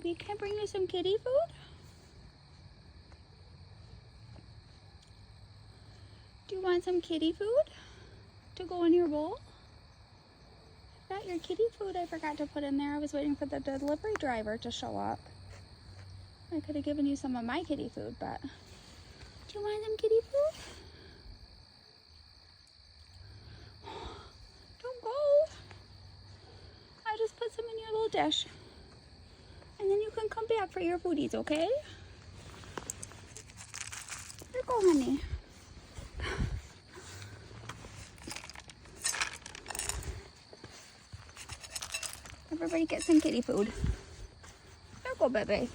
Baby, can I bring you some kitty food? Do you want some kitty food to go in your bowl? I've got your kitty food I forgot to put in there. I was waiting for the delivery driver to show up. I could have given you some of my kitty food, but do you want some kitty food? Don't go. I just put some in your little dish. And then you can come back for your foodies, okay? Here you go, honey. Everybody get some kitty food. There you go, baby.